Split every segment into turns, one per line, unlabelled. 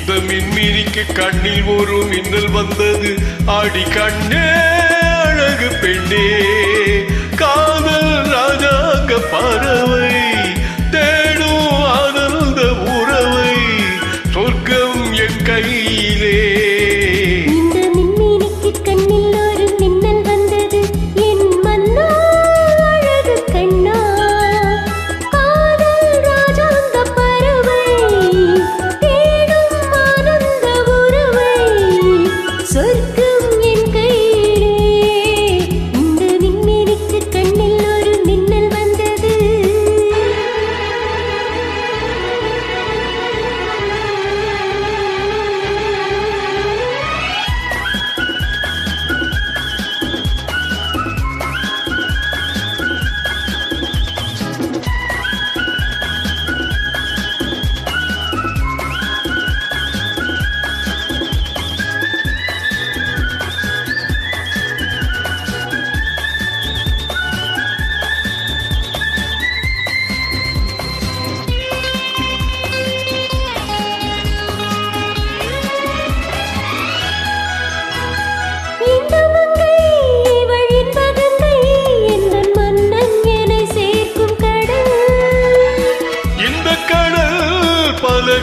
இந்த மின்மினிக்கு கண்ணில் ஒரு மின்னல் வந்தது. ஆடி கண்ணே அழகு பெண்ணே, காதல் ராஜாங்க பறவை தேடும் ஆனந்த உறவை, சொர்க்கம் என் கையிலே.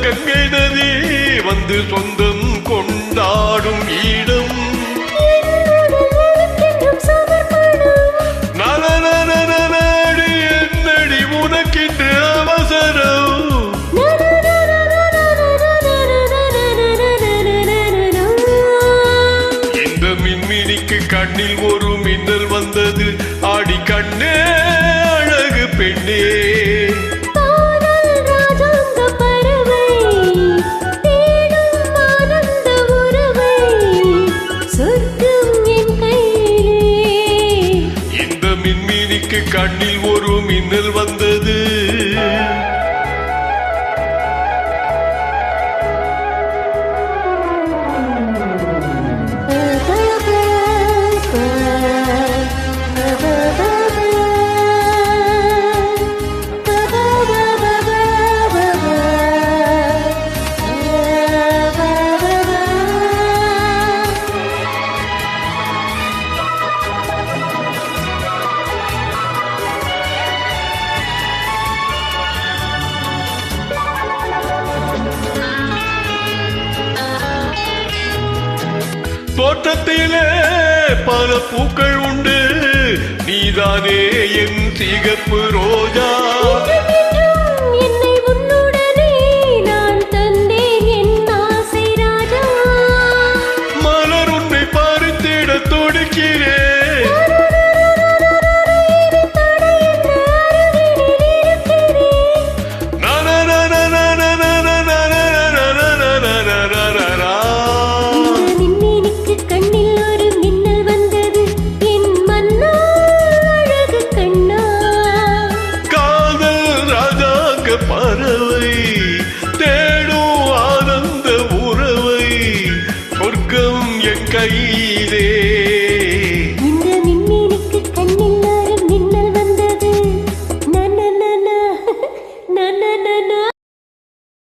கங்கை நதி வந்து சொந்தம் கொண்டாடும் இடம், நலநலநலடி என்னடி உனக்கிட்டு அவசரம். இந்த மின்மினிக்கு கண்ணில் ஒரு மின்னல் வந்தது. ஆடி கண்ணே அழகு பெண்ணே, கண்ணில் ஒரு மின்னல் வந்தது. தோட்டத்திலே பல பூக்கள் உண்டு, நீதானே என் சிகப்பு ரோஜா. மலர் உன்னை பறித்திட துடிக்கிறேன். பறவை